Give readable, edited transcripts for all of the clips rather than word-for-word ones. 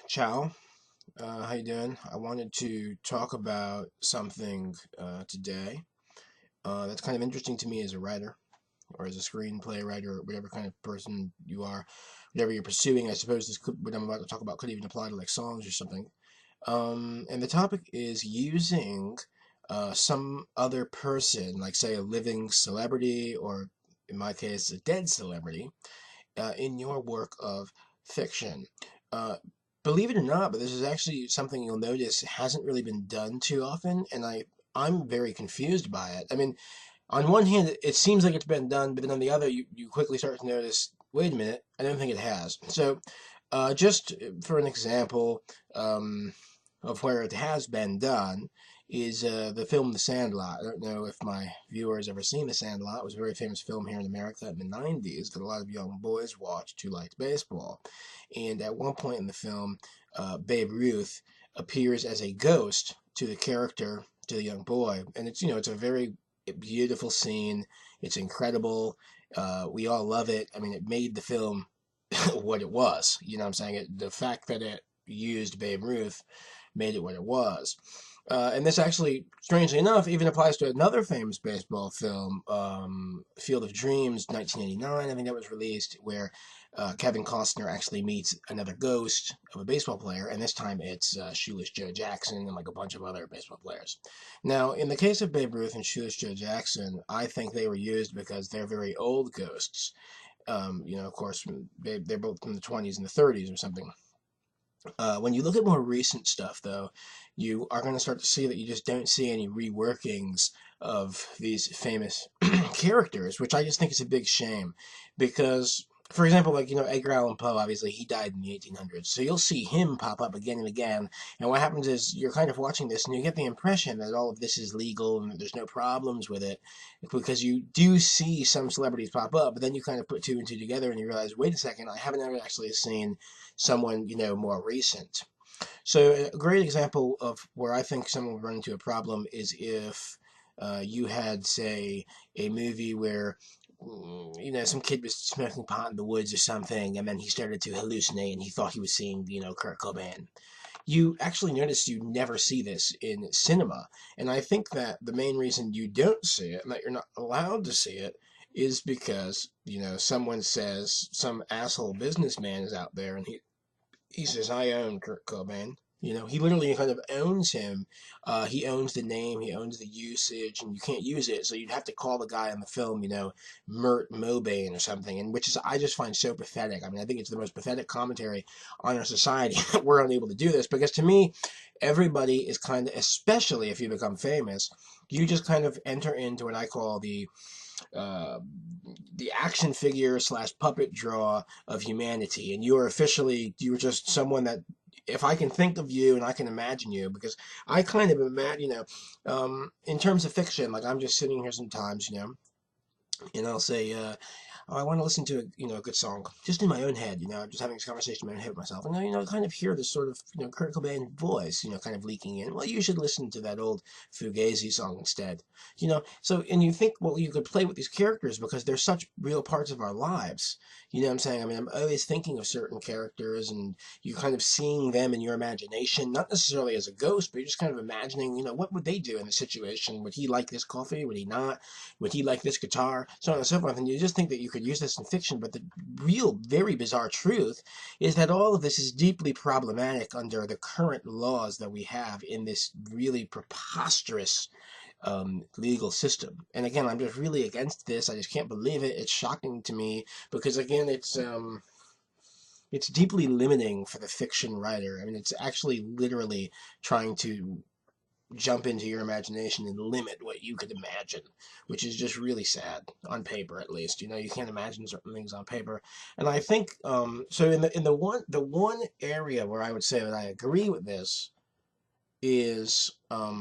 Ciao. How you doing? I wanted to talk about something today that's kind of interesting to me as a writer or as a screenplay writer, or whatever kind of person you are, whatever you're pursuing. I suppose what I'm about to talk about could even apply to like songs or something. And the topic is using some other person, like say a living celebrity, or in my case, a dead celebrity, in your work of fiction. Uh, Believe it or not, but this is actually something you'll notice hasn't really been done too often, and I'm very confused by it. I mean, on one hand, it seems like it's been done, but then on the other, you quickly start to notice, wait a minute, I don't think it has. So, just for an example of where it has been done, is the film The Sandlot. I don't know if my viewers ever seen The Sandlot. It was a very famous film here in America in the 90s that a lot of young boys watched who liked baseball. And at one point in the film, Babe Ruth appears as a ghost to the character, to the young boy. And it's a very beautiful scene. It's incredible. We all love it. I mean, it made the film what it was. You know what I'm saying? The fact that it used Babe Ruth made it what it was. And this actually, strangely enough, even applies to another famous baseball film, Field of Dreams, 1989. I think that was released, where Kevin Costner actually meets another ghost of a baseball player, and this time it's Shoeless Joe Jackson and like a bunch of other baseball players. Now, in the case of Babe Ruth and Shoeless Joe Jackson, I think they were used because they're very old ghosts. Of course, they're both from the 20s and the 30s or something. When you look at more recent stuff, though, you are going to start to see that you just don't see any reworkings of these famous characters, which I just think is a big shame. Because, for example, like, Edgar Allan Poe, obviously, he died in the 1800s. So you'll see him pop up again and again. And what happens is you're kind of watching this and you get the impression that all of this is legal and that there's no problems with it. Because you do see some celebrities pop up, but then you kind of put two and two together and you realize, wait a second, I haven't ever actually seen someone more recent. So a great example of where I think someone would run into a problem is if you had, say, a movie where some kid was smoking pot in the woods or something, and then he started to hallucinate, and he thought he was seeing, Kurt Cobain. You actually notice you never see this in cinema, and I think that the main reason you don't see it, and that you're not allowed to see it, is because someone says some asshole businessman is out there, and he says, I own Kurt Cobain. He literally kind of owns him. He owns the name, he owns the usage, and you can't use it. So you'd have to call the guy in the film, Mert Mobain or something, and which is I just find so pathetic. I mean, I think it's the most pathetic commentary on our society that we're unable to do this because to me, everybody is kind of, especially if you become famous, you just kind of enter into what I call uh, the action figure slash puppet draw of humanity, and you're just someone that if I can think of you and I can imagine you, because I kind of imagine, in terms of fiction, like I'm just sitting here sometimes, and I'll say, oh, I want to listen to a good song, just in my own head, just having this conversation in my own head with myself, and kind of hear this sort of Kurt Cobain voice, kind of leaking in. Well, you should listen to that old Fugazi song instead, So, and you think, well, you could play with these characters because they're such real parts of our lives. You know what I'm saying? I mean, I'm always thinking of certain characters, and you kind of seeing them in your imagination, not necessarily as a ghost, but you're just kind of imagining, what would they do in the situation? Would he like this coffee? Would he not? Would he like this guitar? So on and so forth. And you just think that you could use this in fiction, but the real, very bizarre truth is that all of this is deeply problematic under the current laws that we have in this really preposterous legal system. And again, I'm just really against this. I just can't believe it. It's shocking to me because again, it's deeply limiting for the fiction writer. I mean, it's actually literally trying to jump into your imagination and limit what you could imagine, which is just really sad on paper, at least. You can't imagine certain things on paper, and I think so. In the one area where I would say that I agree with this is,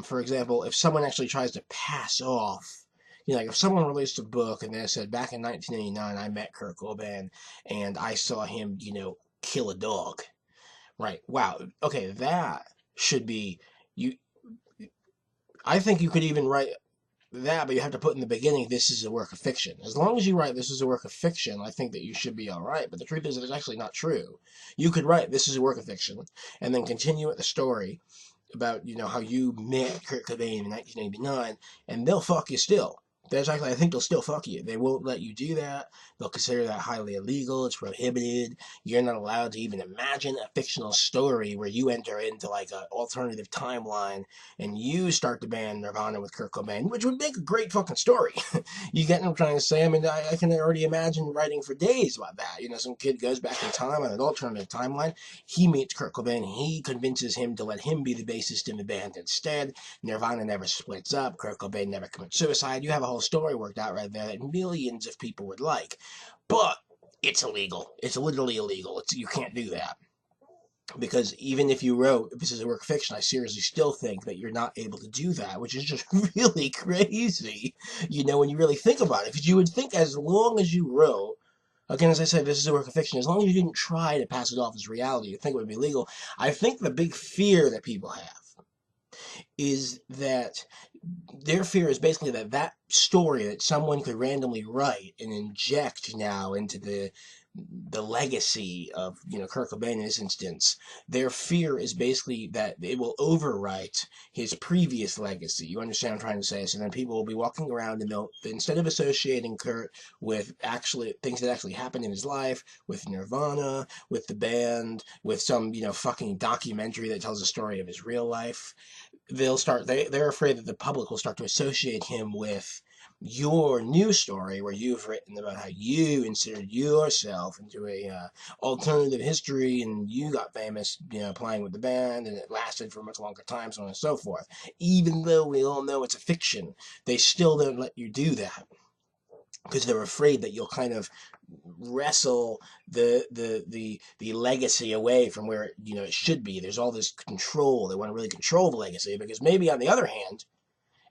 for example, if someone actually tries to pass off. Like if someone released a book and they said, back in 1989, I met Kurt Cobain and I saw him, kill a dog. Right. Wow. Okay, that should be you. I think you could even write. that, but you have to put in the beginning, this is a work of fiction. As long as you write, this is a work of fiction, I think that you should be all right. But the truth is that it's actually not true. You could write, this is a work of fiction, and then continue with the story about, how you met Kurt Cobain in 1989, and they'll fuck you still. There's actually, I think they'll still fuck you. They won't let you do that. They'll consider that highly illegal. It's prohibited. You're not allowed to even imagine a fictional story where you enter into like an alternative timeline and you start the band Nirvana with Kurt Cobain, which would make a great fucking story. You get what I'm trying to say? I mean, I can already imagine writing for days about that. Some kid goes back in time on an alternative timeline. He meets Kurt Cobain. He convinces him to let him be the bassist in the band instead. Nirvana never splits up. Kurt Cobain never commits suicide. You have a whole story worked out right there that millions of people would like. But it's illegal. It's literally illegal. You can't do that. Because even if you wrote, if this is a work of fiction, I seriously still think that you're not able to do that, which is just really crazy, when you really think about it. Because you would think as long as you wrote, again, as I said, this is a work of fiction, as long as you didn't try to pass it off as reality, you think it would be legal. I think the big fear that people have is that their fear is basically that story that someone could randomly write and inject now into the legacy of Kurt Cobain in this instance. Their fear is basically that it will overwrite his previous legacy. You understand what I'm trying to say? So then people will be walking around and they'll, instead of associating Kurt with actually things that actually happened in his life, with Nirvana, with the band, with some fucking documentary that tells the story of his real life, they're afraid that the public will start to associate him with your new story where you've written about how you inserted yourself into a alternative history and you got famous playing with the band and it lasted for a much longer time, so on and so forth. Even though we all know it's a fiction, they still don't let you do that because they're afraid that you'll kind of wrestle the legacy away from where it should be. There's all this control. They want to really control the legacy because maybe on the other hand,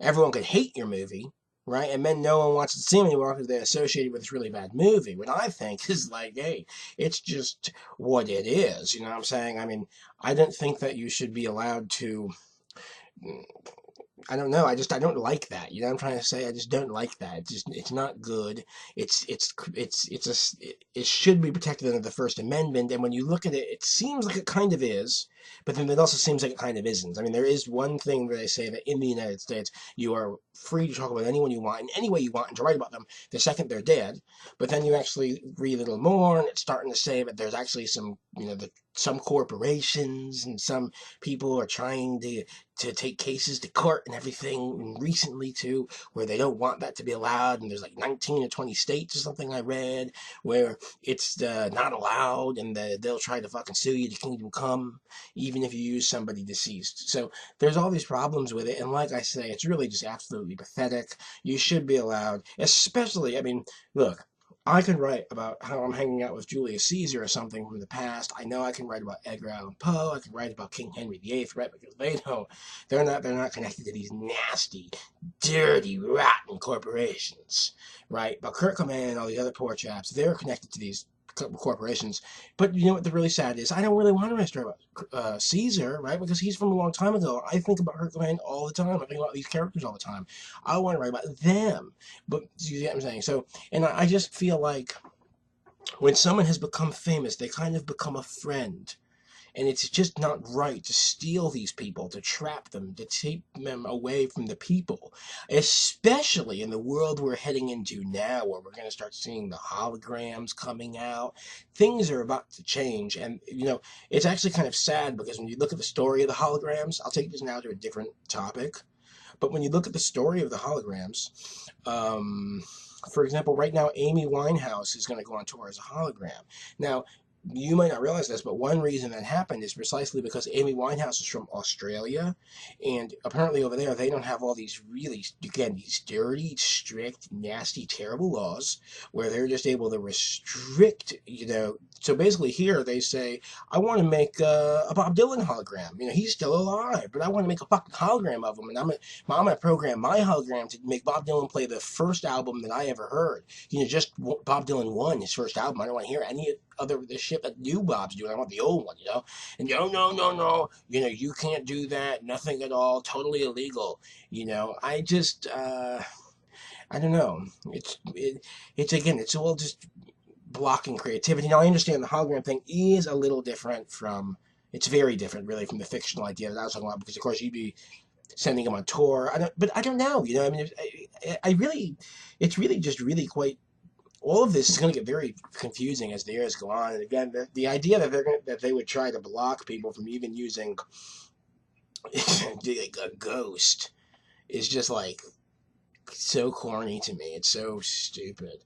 everyone could hate your movie, right? And then no one wants to see them anymore because they're associated with this really bad movie. What I think is like, hey, it's just what it is. You know what I'm saying? I mean, I don't think that you should be allowed to. I don't know. I don't like that. You know what I'm trying to say? I just don't like that. It's not good. It should be protected under the First Amendment. And when you look at it, it seems like it kind of is, but then it also seems like it kind of isn't. I mean, there is one thing where they say that in the United States, you are free to talk about anyone you want in any way you want and to write about them the second they're dead. But then you actually read a little more, and it's starting to say that there's actually some, some corporations and some people are trying to take cases to court and everything recently too, where they don't want that to be allowed. And there's like 19 or 20 states or something I read where it's not allowed, and they'll try to fucking sue you to kingdom come, even if you use somebody deceased. So there's all these problems with it. And like I say, it's really just absolutely pathetic. You should be allowed, especially, I mean, look, I could write about how I'm hanging out with Julius Caesar or something from the past. I know I can write about Edgar Allan Poe. I can write about King Henry VIII, right? Because they're not connected to these nasty, dirty, rotten corporations, right? But Kurt Cobain and all the other poor chaps, they're connected to these corporations. But you know what the really sad is? I don't really want to write a story about Caesar, right? Because he's from a long time ago. I think about Kurt Cobain all the time. I think about these characters all the time. I want to write about them. But you get what I'm saying? So, and I just feel like when someone has become famous, they kind of become a friend. And it's just not right to steal these people, to trap them, to take them away from the people, especially in the world we're heading into now, where we're going to start seeing the holograms coming out. Things are about to change. And, it's actually kind of sad because when you look at the story of the holograms, I'll take this now to a different topic. But when you look at the story of the holograms, for example, right now, Amy Winehouse is going to go on tour as a hologram. Now, you might not realize this, but one reason that happened is precisely because Amy Winehouse is from Australia, and apparently over there they don't have all these really, again, these dirty, strict, nasty, terrible laws where they're just able to restrict, So basically here they say, I want to make a Bob Dylan hologram. He's still alive, but I want to make a fucking hologram of him, and I'm gonna program my hologram to make Bob Dylan play the first album that I ever heard. Just Bob Dylan won his first album. I don't want to hear any the shit that new Bob's doing. I want the old one, you know. And no, you know, you can't do that. Nothing at all. Totally illegal. You know, I don't know. It's again, it's all just blocking creativity. Now I understand the hologram thing is a little different from. It's very different, really, from the fictional idea that I was talking about. Because of course you'd be sending them on tour. But I don't know. You know, I mean, I really, it's really just really quite. All of this is going to get very confusing as the years go on. And again, the idea that that they would try to block people from even using like a ghost is just like so corny to me. It's so stupid.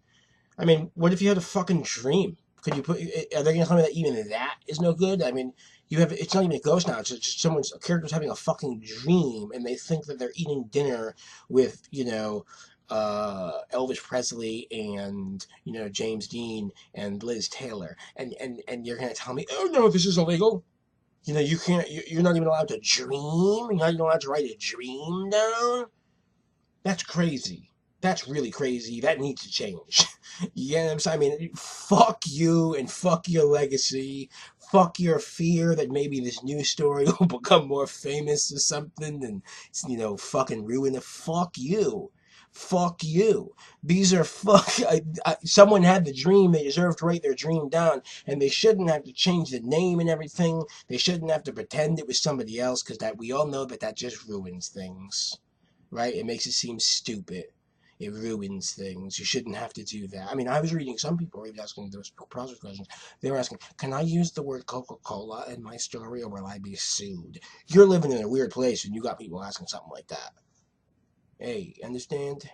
I mean, what if you had a fucking dream? Could you put? Are they gonna tell me that even that is no good? I mean, you have. It's not even a ghost now. It's just someone's a character's having a fucking dream, and they think that they're eating dinner with Elvis Presley and James Dean and Liz Taylor, and you're gonna tell me, oh no, this is illegal. You know, you can't. You're not even allowed to dream. You're not even allowed to write a dream down. That's crazy. That's really crazy. That needs to change. You know what I'm saying? I mean, fuck you and fuck your legacy. Fuck your fear that maybe this news story will become more famous or something and, fucking ruin it. Fuck you. Fuck you. These are someone had the dream. They deserve to write their dream down. And they shouldn't have to change the name and everything. They shouldn't have to pretend it was somebody else because we all know that just ruins things. Right? It makes it seem stupid. It ruins things. You shouldn't have to do that. I mean, I was reading, some people were even asking those browser questions. They were asking, can I use the word Coca-Cola in my story or will I be sued? You're living in a weird place and you got people asking something like that. Hey, understand?